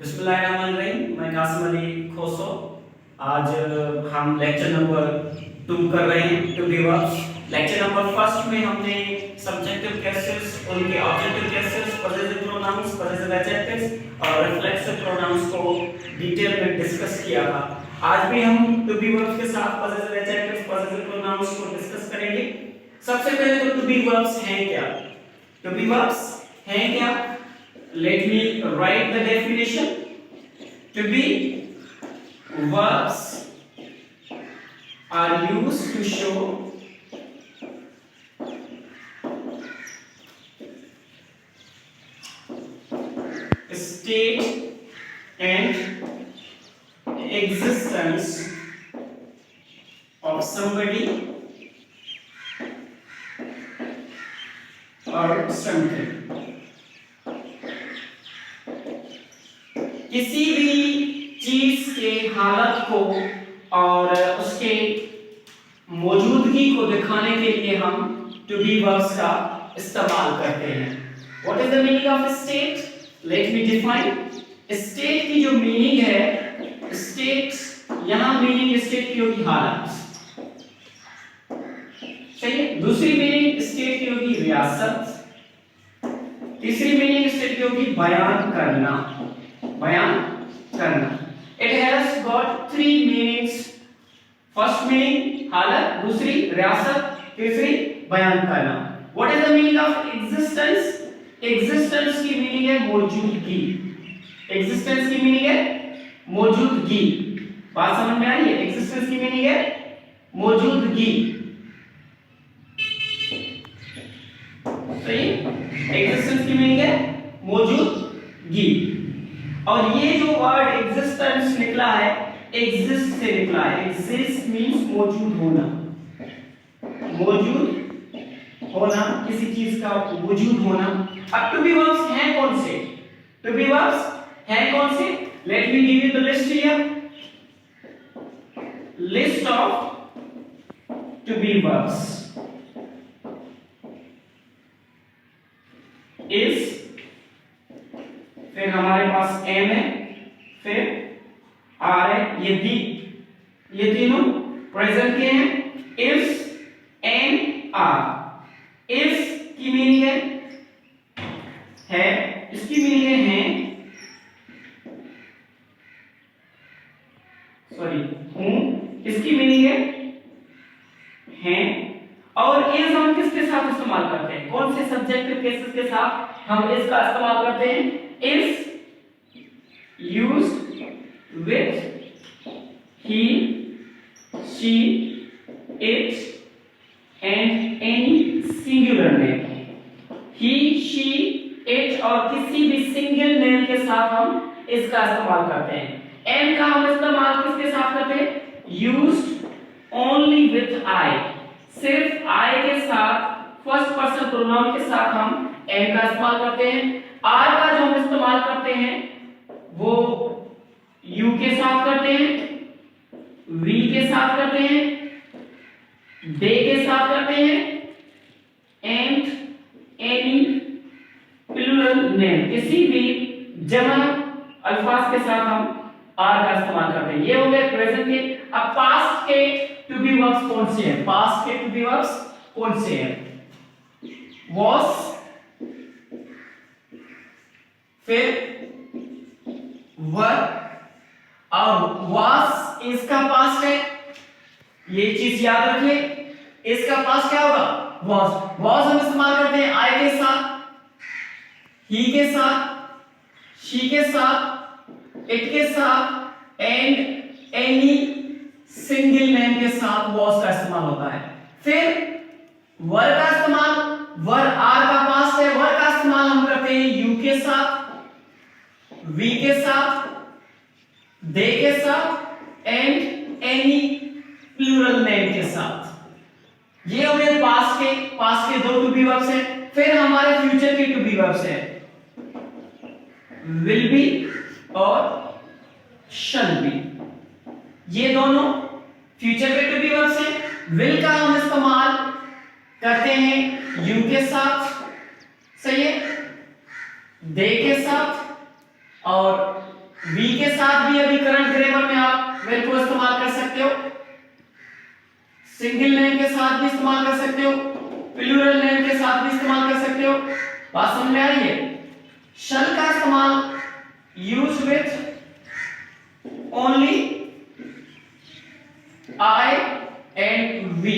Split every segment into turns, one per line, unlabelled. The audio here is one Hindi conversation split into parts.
बिस्मिल्लाहिर्रहमानिर्रहीम। मैं कासिम अली खोसो। आज हम लेक्चर नंबर 2 कर रहे हैं, to be verbs. Lecture number 1 में हमने सब्जेक्टिव केसेस, उनके objective cases, positive pronouns, positive adjectives और रिफ्लेक्सिव प्रोनाउंस को डिटेल में डिस्कस किया था। आज भी हम टू बी वर्ब्स के साथ पॉजिटिव एडजेक्टिव्स, पॉजिटिव प्रोनाउंस को डिस्कस करेंगे। सबसे पहले तो टू बी वर्ब्स हैं क्या? टू बी वर्ब्स हैं क्या? Let me write the definition. To be verbs are used to show state and existence of somebody or something. किसी भी चीज के हालत को और उसके मौजूदगी को दिखाने के लिए हम टू बी वर्ब्स का इस्तेमाल करते हैं। What is the meaning of state? Let me define. State की जो मीनिंग है, स्टेट यहां मीनिंग स्टेट की होगी हालत, सही है। दूसरी मीनिंग स्टेट की होगी रियासत। तीसरी मीनिंग स्टेट की होगी बयान करना, बयान करना। It has got 3 meanings. First meaning हालत, दूसरी रियासत, तीसरी बयान करना। What is the meaning of existence? Existence की मीनिंग है मौजूदगी। एग्जिस्टेंस की मीनिंग है मौजूदगी। बात समझ में आई है? एग्जिस्टेंस की मीनिंग है मौजूदगी, सही। एग्जिस्टेंस की मीनिंग है मौजूदगी। और ये जो वर्ड एग्जिस्टेंस निकला है, एग्जिस्ट से निकला है। एग्जिस्ट मींस मौजूद होना, मौजूद होना, किसी चीज का वजूद होना। अब टू बी वर्ब्स हैं कौन से? टू बी वर्ब्स हैं कौन से? Let me give you the list here. List of to be verbs is, फिर हमारे पास एम है, फिर आर है, ये तीनों प्रेजेंट के हैं। Is, am, are. इज की मीनिंग है, इसकी मीनिंग है सॉरी हूं, इसकी मीनिंग है। और इज हम किसके साथ इस्तेमाल करते हैं? कौन से सब्जेक्टिव केसेस के साथ हम इसका इस्तेमाल करते हैं? is used with he, she, it and any singular name। he, she, it और किसी भी सिंगल नेम के साथ हम इसका इस्तेमाल करते हैं। एम का हम इस्तेमाल किसके साथ करते हैं? used only with I, सिर्फ I के साथ, फर्स्ट पर्सन प्रोनाउन के साथ हम एम का इस्तेमाल करते हैं। आर का जो हम इस्तेमाल करते हैं वो यू के साथ करते हैं, वी के साथ करते हैं, दे के साथ करते हैं एंड एनी प्लूरल नेम, किसी भी जमा अल्फाज के साथ हम आर का इस्तेमाल करते हैं। ये हो गए प्रेजेंट के। अब पास्ट के टू बी वर्ब्स कौन से हैं? पास्ट के टू बी वर्ब्स कौन से हैं? was, फिर वर और was इसका पास्ट है, ये चीज याद रखिए। इसका पास्ट क्या होगा? was हम इस्तेमाल करते हैं I के साथ, he के साथ, she के साथ, it के साथ एंड एनी सिंगल नेम के साथ was का इस्तेमाल होता है। फिर वर का इस्तेमाल, वर आर का पास्ट है, वर का इस्तेमाल हम करते हैं यू के साथ, वी के साथ, दे के साथ एंड एनी प्लूरल नेम के साथ। ये हो गए पास्ट के दो टू बी वर्ब्स हैं। फिर हमारे फ्यूचर के टू बी वर्ब्स हैं, विल बी और शल बी। ये दोनों फ्यूचर के टू बी वर्ब्स हैं। विल का हम इस्तेमाल करते हैं यू के साथ, सही है, दे के साथ और वी के साथ भी अभी करंट ग्रामर में आप वेल को इस्तेमाल कर सकते हो, सिंगल नेम के साथ भी इस्तेमाल कर सकते हो, प्लूरल नेम के साथ भी इस्तेमाल कर सकते हो। बात समझ में आ रही है? शल का इस्तेमाल use with only I and we,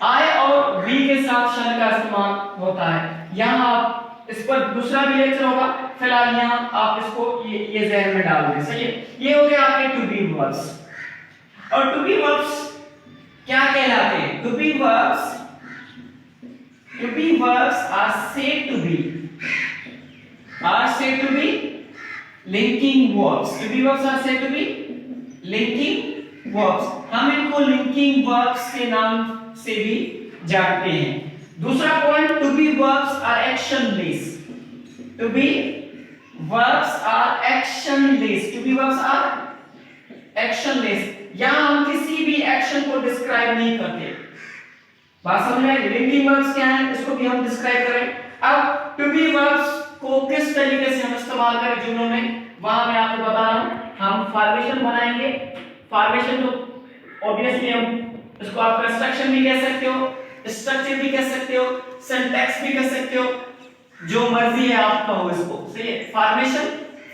I और वी के साथ शल का इस्तेमाल होता है। यहां आप इस पर दूसरा भी लेक्चर होगा, फिलहाल यहां आप इसको ये जहन में डाल दें। सही है? ये हो गया आपके टू बी वर्ब्स। और टू बी वर्ब्स क्या कहलाते हैं? To be verbs are said to be linking verbs। to be verbs are said to be linking verbs। हम इनको linking verbs के नाम से भी जानते हैं। दूसरा point, to be verbs are actionless. To be verbs are actionless. To be verbs are actionless, यहां हम किसी भी एक्शन को डिस्क्राइब नहीं करते। बात समझ में आई? लिंकिंग वर्ब्स क्या है, इसको भी हम डिस्क्राइब करें। अब टू बी वर्ब्स को किस तरीके से हम इस्तेमाल करें जुमलों में, वहां मैं आपको बता रहा हूं। हम फॉर्मेशन बनाएंगे। फॉर्मेशन तो ऑब्वियसली हम इसको आप कंस्ट्रक्शन भी कह सकते हो, स्ट्रक्चर भी कह सकते हो, सिंटैक्स भी कह सकते हो, जो मर्जी है आप कहो इसको। सही है?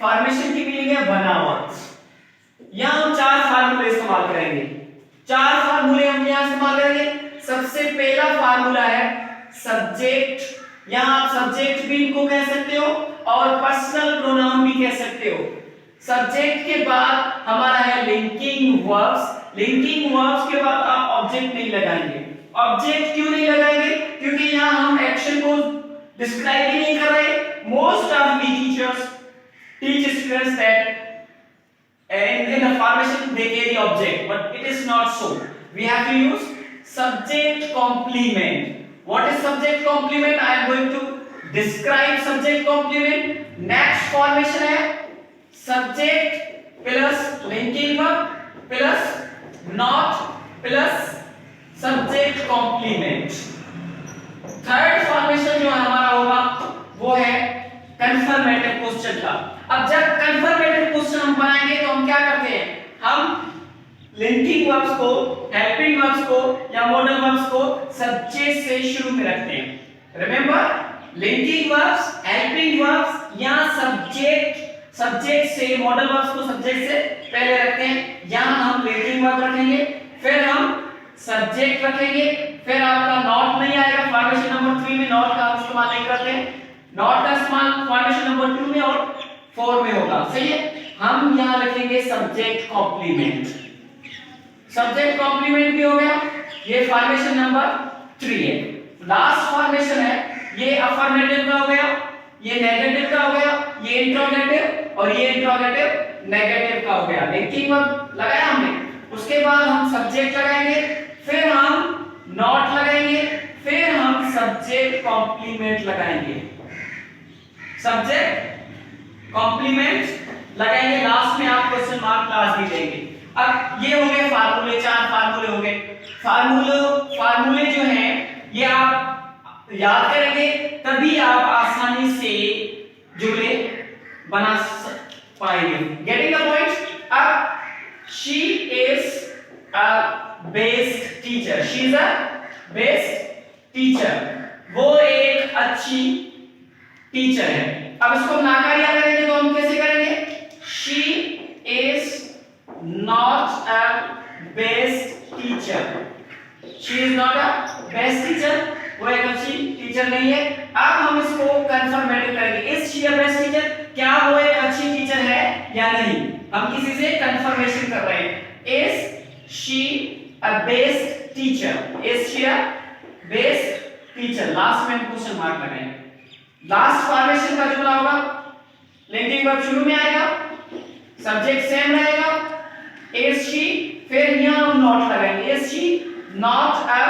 फॉर्मेशन की मीनिंग है बनावट। यहां हम चार फार्मूले इस्तेमाल करेंगे। चार फार्मूले हम यहां इस्तेमाल करेंगे। सबसे पहला फार्मूला है सब्जेक्ट। यहां आप सब्जेक्ट भी इनको कह सकते हो और पर्सनल प्रोनाउन भी कह सकते हो। सब्जेक्ट के बाद हमारा है लिंकिंग वर्ब्स। लिंकिंग वर्ब्स के बाद आप ऑब्जेक्ट नहीं लगाएंगे। ऑब्जेक्ट क्यों नहीं लगाएंगे? क्योंकि यहां हम एक्शन को डिस्क्राइब ही नहीं कर रहे। Most of the teachers teach students that in a formation they carry object, but it is not so. We have to use subject complement. What is subject complement? I am going to describe subject complement. Next formation है subject plus linking verb plus not plus subject complement. Third formation जो हमारा होगा वो है कंफर्मेटिव क्वेश्चन का। अब जब कंफर्मेटिव क्वेश्चन हम बनाएंगे तो हम क्या करते हैं, हम लिंकिंग वर्ब्स को, हेल्पिंग वर्ब्स को या मॉडल वर्ब्स को सब्जेक्ट से शुरू में रखते हैं। Remember, linking verbs, helping verbs या सब्जेक्ट से, मॉडल वर्ब्स को सब्जेक्ट से पहले रखते हैं। यहां हम लिंकिंग वर्ब रखेंगे, फिर हम सब्जेक्ट रखेंगे, फिर आपका नॉट नहीं आएगा। फॉर्मेशन नंबर 3 में नॉट का इस्तेमाल नहीं करते हैं। नॉट का इस्तेमाल फॉर्मेशन नंबर 2 में और 4 में होगा। सही है? हम यहां लिखेंगे सब्जेक्ट कॉम्प्लीमेंट। सब्जेक्ट कॉम्प्लीमेंट भी हो गया, ये फॉर्मेशन नंबर 3 है। लास्ट फॉर्मेशन है, ये अफर्मेटिव का हो गया, ये नेगेटिव का हो गया, ये इंट्रोगेटिव और ये इंट्रोगेटिव नेगेटिव का हो गया। लिंकिंग वर्ब लगाया हमने, उसके बाद हम सब्जेक्ट लगाएंगे, फिर हम नॉट लगाएंगे, फिर हम सब्जेक्ट कॉम्प्लीमेंट लगाएंगे। सब्जेक्ट कॉम्प्लीमेंट लगाएंगे, लास्ट में आप क्वेश्चन मार्क क्लास भी देंगे। अब ये हो गए फार्मूले, 4 फार्मूले हो गए। फार्मूले जो हैं ये आप याद करेंगे तभी आप आसानी से जुमले बना पाएंगे। Getting the point? अब she is a best teacher. She is a best teacher, वो एक अच्छी टीचर है। अब इसको नाकारिया करेंगे तो हम कैसे करेंगे? She is not a best teacher. She is not a best teacher, वो एक अच्छी टीचर नहीं है। अब हम इसको कंफर्मेटिव करेंगे। Is she a best teacher, क्या वो एक अच्छी टीचर है या नहीं? हम किसी से कंफर्मेशन कर रहे हैं। Is she a best teacher, is she a best teacher. Last में हम क्वेश्चन मार्क लगाएंगे। लास्ट फॉर्मेशन का जुमला होगा, लिंकिंग वर्ब शुरू में आएगा, सब्जेक्ट सेम रहेगा, इज शी, फिर यहां हम नॉट लगाएंगे। Is she not a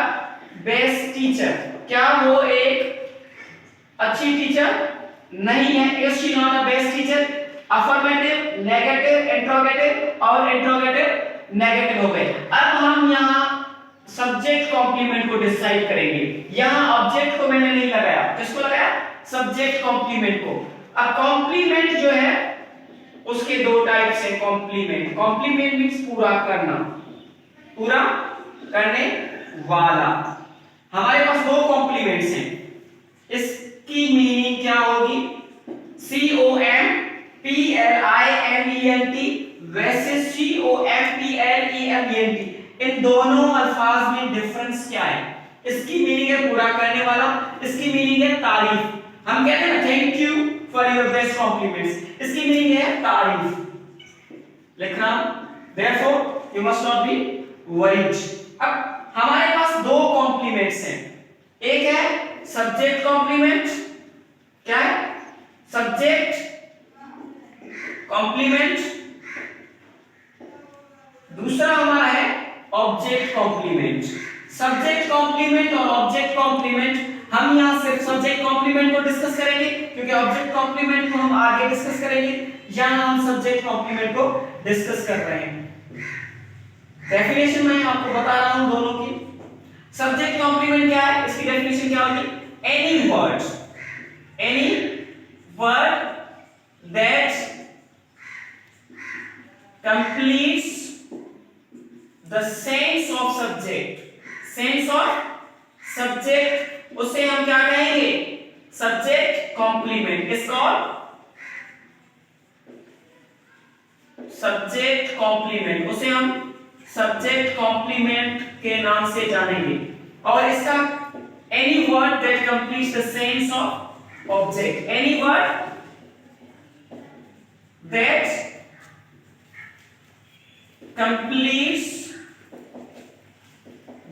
best teacher, क्या वो एक अच्छी टीचर नहीं है? Is she not a best teacher. Affirmative, negative, interrogative और इंट्रोगेटिव नेगेटिव हो गए। अब हम यहां सब्जेक्ट कॉम्प्लीमेंट को डिसाइड करेंगे। यहां ऑब्जेक्ट को मैंने नहीं लगाया, किसको लगाया? सब्जेक्ट कॉम्प्लीमेंट को। अब कॉम्प्लीमेंट जो है उसके दो टाइप्स हैं कॉम्प्लीमेंट। कॉम्प्लीमेंट मींस पूरा करना, पूरा करने वाला। हमारे पास दो कॉम्प्लीमेंट्स हैं, इसकी मीनिंग क्या होगी? COMPLIMENT वैसे COMPLEMENT, इन दोनों अल्फाज में डिफरेंस क्या है? इसकी मीनिंग है पूरा करने वाला, इसकी मीनिंग है तारीफ। हम कहते हैं ना thank you for your best compliments, इसकी मीनिंग है तारीफ। लिखना therefore you must not be worried। अब हमारे पास दो कॉम्प्लीमेंट्स हैं, एक है सब्जेक्ट कॉम्प्लीमेंट, क्या है? सब्जेक्ट कॉम्प्लीमेंट, दूसरा हमारा है ऑब्जेक्ट कॉम्प्लीमेंट। सब्जेक्ट कॉम्प्लीमेंट और ऑब्जेक्ट कॉम्प्लीमेंट, हम यहां सिर्फ सब्जेक्ट कॉम्प्लीमेंट को डिस्कस करेंगे क्योंकि ऑब्जेक्ट कॉम्प्लीमेंट को हम आगे डिस्कस करेंगे। यहां हम सब्जेक्ट कॉम्प्लीमेंट को डिस्कस कर रहे हैं। डेफिनेशन मैं आपको बता रहा हूं दोनों की। सब्जेक्ट कॉम्प्लीमेंट क्या है, इसकी डेफिनेशन क्या होगी? Any word that completes the sense of subject, उसे हम क्या कहेंगे? Subject complement. इसको सब्जेक्ट कॉम्प्लीमेंट, उसे हम सब्जेक्ट कॉम्प्लीमेंट के नाम से जानेंगे। और इसका any word that completes the sense of object, any word that completes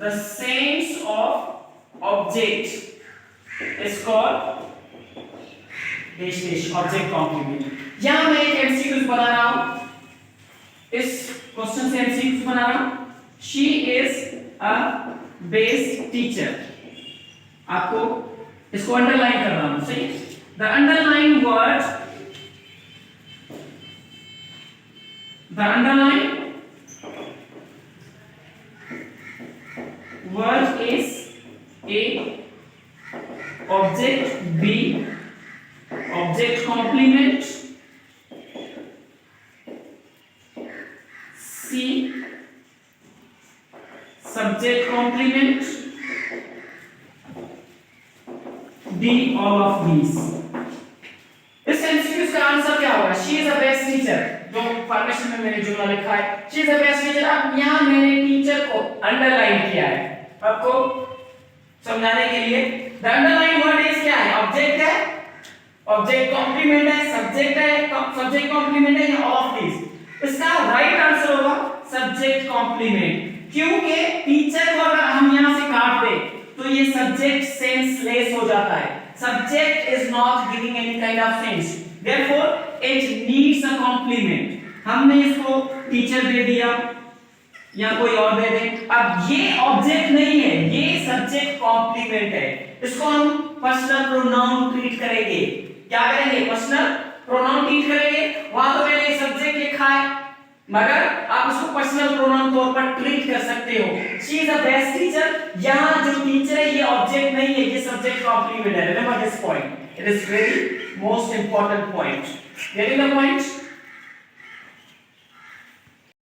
the sense of object is called object complement। यहां मैं एक एमसीक्यूज बना रहा हूं, इस क्वेश्चन से एमसीक्यूज बना रहा हूं। She is a best teacher, आपको इसको अंडरलाइन कर रहा हूं, सही? The underline word is A, object B, object complement C, subject complement D, all of these। इस एमसीक्यू का आंसर क्या होगा? She is a best teacher, जो फॉर्मेशन में मैंने जुमला लिखा है, she is a best teacher. अब यहां मैंने टीचर को अंडरलाइन किया है आपको समझाने के लिए। द अंडरलाइन वर्ड इज क्या है? ऑब्जेक्ट है, ऑब्जेक्ट कॉम्प्लीमेंट है, सब्जेक्ट है, सब्जेक्ट कॉम्प्लीमेंट है, ऑल ऑफ दिस। इसका राइट आंसर होगा सब्जेक्ट कॉम्प्लीमेंट, क्योंकि टीचर को अगर हम यहां से काट दे तो ये सब्जेक्ट सेंसलेस हो जाता है। Subject is not giving any kind of sense, therefore it needs a compliment. हमने इसको टीचर दे दिया या कोई और दे दे, अब ये ऑब्जेक्ट नहीं है, ये सब्जेक्ट कॉम्प्लीमेंट है। इसको हम पर्सनल प्रोनाउन ट्रीट करेंगे। क्या करेंगे? पर्सनल प्रोनाउन ट्रीट करेंगे। वहां तो मैंने सब्जेक्ट लिखा है, मगर आप इसको पर्सनल प्रोनाउन तौर पर ट्रीट कर सकते हो। She is a best teacher, यहां जो टीचर है ये ऑब्जेक्ट नहीं है, ये सब्जेक्ट कॉम्प्लीमेंट है। Remember this point, it is very most important point. Getting the point?